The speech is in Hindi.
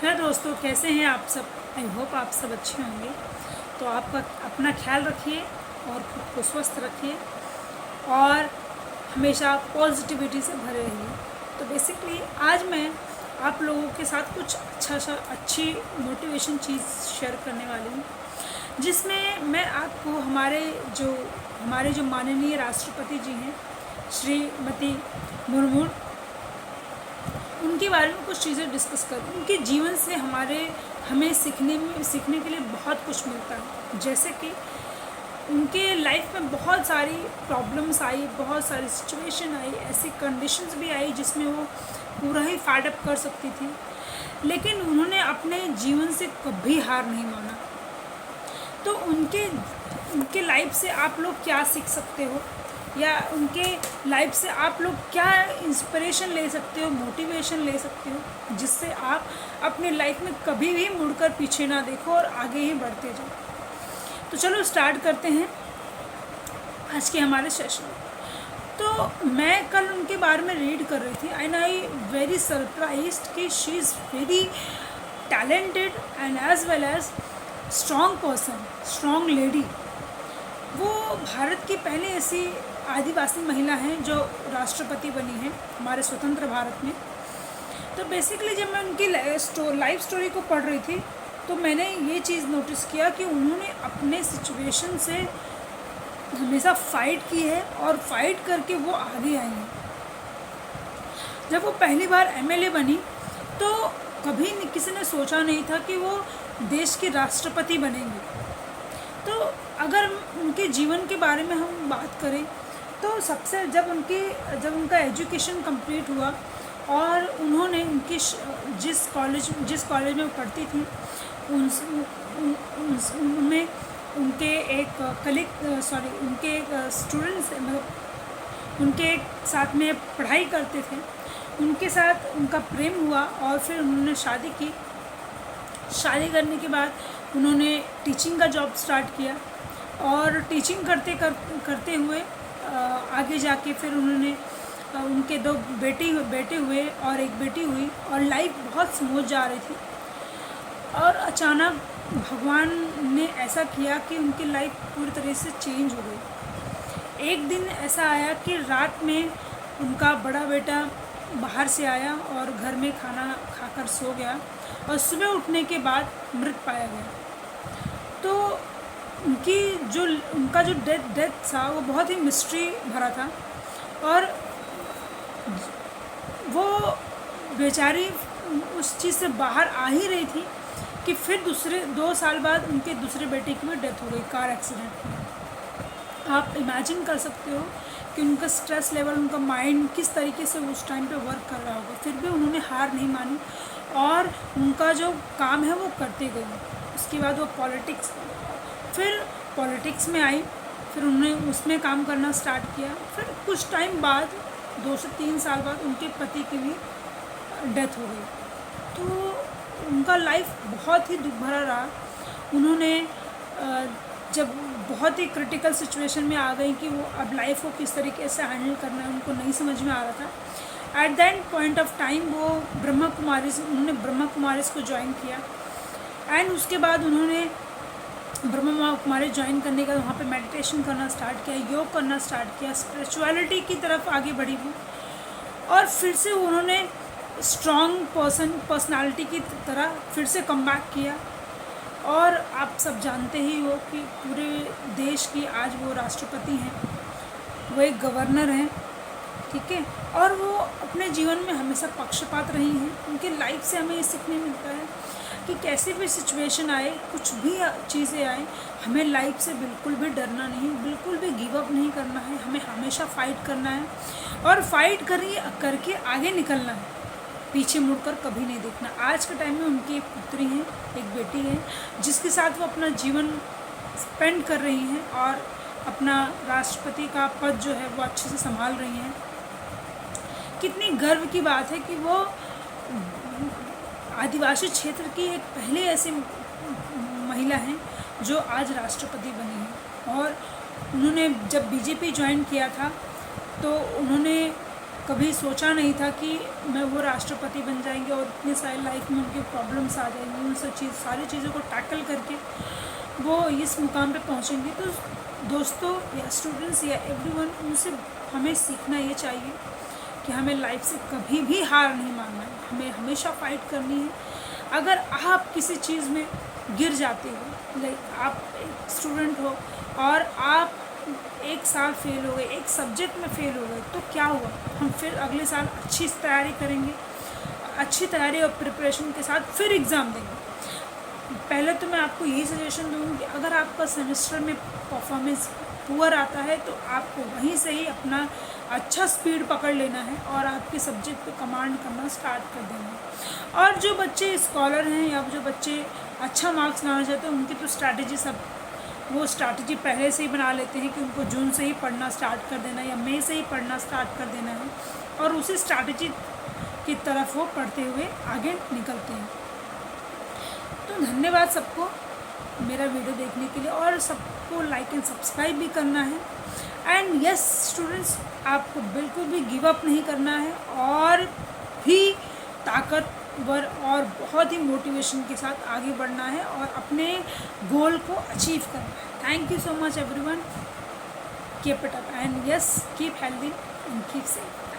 हेलो दोस्तों, कैसे हैं आप सब। आई होप आप सब अच्छे होंगे। तो आपका अपना ख्याल रखिए और खुद को स्वस्थ रखिए और हमेशा पॉजिटिविटी से भरे रहिए। तो बेसिकली आज मैं आप लोगों के साथ कुछ अच्छी मोटिवेशन चीज़ शेयर करने वाली हूँ, जिसमें मैं आपको हमारे जो माननीय राष्ट्रपति जी हैं, श्रीमती मुर्मू, उनके बारे में कुछ चीज़ें डिस्कस करूँ। उनके जीवन से हमें सीखने के लिए बहुत कुछ मिलता है। जैसे कि उनके लाइफ में बहुत सारी प्रॉब्लम्स आई, बहुत सारी सिचुएशन आई, ऐसी कंडीशंस भी आई जिसमें वो पूरा ही फाइट अप कर सकती थी, लेकिन उन्होंने अपने जीवन से कभी हार नहीं माना। तो उनके लाइफ से आप लोग क्या सीख सकते हो, या उनके लाइफ से आप लोग क्या इंस्पिरेशन ले सकते हो, मोटिवेशन ले सकते हो, जिससे आप अपने लाइफ में कभी भी मुड़कर पीछे ना देखो और आगे ही बढ़ते जाओ। तो चलो स्टार्ट करते हैं आज के हमारे सेशन। तो मैं कल उनके बारे में रीड कर रही थी एंड आई वेरी सरप्राइज्ड कि she is very talented and as well as strong person, strong lady. वो भारत की पहले ऐसी आदिवासी महिला हैं जो राष्ट्रपति बनी है हमारे स्वतंत्र भारत में। तो बेसिकली जब मैं उनकी लाइफ स्टोरी को पढ़ रही थी तो मैंने ये चीज़ नोटिस किया कि उन्होंने अपने सिचुएशन से हमेशा फाइट की है और फाइट करके वो आगे आई हैं। जब वो पहली बार एमएलए बनी तो कभी किसी ने सोचा नहीं था कि वो देश के राष्ट्रपति बनेंगे। तो अगर उनके जीवन के बारे में हम बात करें तो सबसे जब उनका एजुकेशन कंप्लीट हुआ और उन्होंने जिस कॉलेज में वो पढ़ती थी उनमें उनके एक स्टूडेंट्स, मतलब उनके एक साथ में पढ़ाई करते थे, उनके साथ उनका प्रेम हुआ और फिर उन्होंने शादी की। शादी करने के बाद उन्होंने टीचिंग का जॉब स्टार्ट किया और टीचिंग करते हुए आगे जाके फिर उन्होंने उनके दो बेटे हुए और एक बेटी हुई और लाइफ बहुत स्मूथ जा रही थी। और अचानक भगवान ने ऐसा किया कि उनकी लाइफ पूरी तरह से चेंज हो गई। एक दिन ऐसा आया कि रात में उनका बड़ा बेटा बाहर से आया और घर में खाना खाकर सो गया और सुबह उठने के बाद मृत पाया गया। तो उनका जो डेथ था वो बहुत ही मिस्ट्री भरा था और वो बेचारी उस चीज़ से बाहर आ ही रही थी कि फिर 2 साल बाद उनके दूसरे बेटे की भी डेथ हो गई कार एक्सीडेंट में। आप इमेजिन कर सकते हो कि उनका स्ट्रेस लेवल, उनका माइंड किस तरीके से उस टाइम पे वर्क कर रहा होगा। फिर भी उन्होंने हार नहीं मानी और उनका जो काम है वो करते गए। उसके बाद वो पॉलिटिक्स में आई, फिर उन्होंने उसमें काम करना स्टार्ट किया। फिर कुछ टाइम बाद 2 से 3 साल बाद उनके पति की भी डेथ हो गई। तो उनका लाइफ बहुत ही दुख भरा रहा। उन्होंने जब बहुत ही क्रिटिकल सिचुएशन में आ गई कि वो अब लाइफ को किस तरीके से हैंडल करना है उनको नहीं समझ में आ रहा था। At that point of time वो उन्होंने ब्रह्मा कुमारीज को ज्वाइन किया एंड उसके बाद उन्होंने ब्रह्मा कुमारी ज्वाइन करने का वहाँ पे मेडिटेशन करना स्टार्ट किया, योग करना स्टार्ट किया, स्पिरिचुअलिटी की तरफ आगे बढ़ी वो। और फिर से उन्होंने स्ट्रॉन्ग पर्सनालिटी की तरह फिर से कम बैक किया। और आप सब जानते ही हो कि पूरे देश की आज वो राष्ट्रपति हैं, वो एक गवर्नर हैं, ठीक है। और वो अपने जीवन में हमेशा पक्षपात रही हैं। उनके लाइफ से हमें ये सीखने मिलता है कि कैसी भी सिचुएशन आए, कुछ भी चीज़ें आए, हमें लाइफ से बिल्कुल भी डरना नहीं, बिल्कुल भी गिव अप नहीं करना है। हमें हमेशा फ़ाइट करना है और फाइट करके आगे निकलना है, पीछे मुड़कर कभी नहीं देखना। आज के टाइम में उनकी एक पुत्री है, एक बेटी है, जिसके साथ वो अपना जीवन स्पेंड कर रही हैं और अपना राष्ट्रपति का पद जो है वो अच्छे से संभाल रही हैं। कितनी गर्व की बात है कि वो आदिवासी क्षेत्र की एक पहले ऐसी महिला हैं जो आज राष्ट्रपति बनी हैं। और उन्होंने जब बीजेपी ज्वाइन किया था तो उन्होंने कभी सोचा नहीं था कि मैं वो राष्ट्रपति बन जाएंगे और इतने सारे लाइफ में उनकी प्रॉब्लम्स आ जाएंगी, उन सब सारी चीज़ों को टैकल करके वो इस मुकाम पे पहुंचेंगे। तो दोस्तों या स्टूडेंट्स या एवरीवन, उनसे हमें सीखना ये चाहिए कि हमें लाइफ से कभी भी हार नहीं मानना है, हमें हमेशा फाइट करनी है। अगर आप किसी चीज़ में गिर जाते हो, लाइक आप एक स्टूडेंट हो और आप एक साल फेल हो गए, एक सब्जेक्ट में फेल हो गए, तो क्या हुआ, हम फिर अगले साल अच्छी तैयारी करेंगे, अच्छी तैयारी और प्रिपरेशन के साथ फिर एग्ज़ाम देंगे। पहले तो मैं आपको यही सजेशन दूँगी कि अगर आपका सेमेस्टर में परफॉर्मेंस पुअर आता है तो आपको वहीं से ही अपना अच्छा स्पीड पकड़ लेना है और आपके सब्जेक्ट पे कमांड करना स्टार्ट कर देना है। और जो बच्चे स्कॉलर हैं या जो बच्चे अच्छा मार्क्स लाना चाहते हैं, उनकी तो स्ट्रैटेजी वो स्ट्रैटेजी पहले से ही बना लेते हैं कि उनको जून से ही पढ़ना स्टार्ट कर देना है या मई से ही पढ़ना स्टार्ट कर देना है, और उसी स्ट्रैटेजी की तरफ वो पढ़ते हुए आगे निकलते हैं। तो धन्यवाद सबको मेरा वीडियो देखने के लिए, और सबको लाइक एंड सब्सक्राइब भी करना है। एंड यस स्टूडेंट्स, आपको बिल्कुल भी गिव अप नहीं करना है और भी ताकतवर और बहुत ही मोटिवेशन के साथ आगे बढ़ना है और अपने गोल को अचीव करना है। Thank you so much everyone, keep it up and yes keep healthy and keep safe.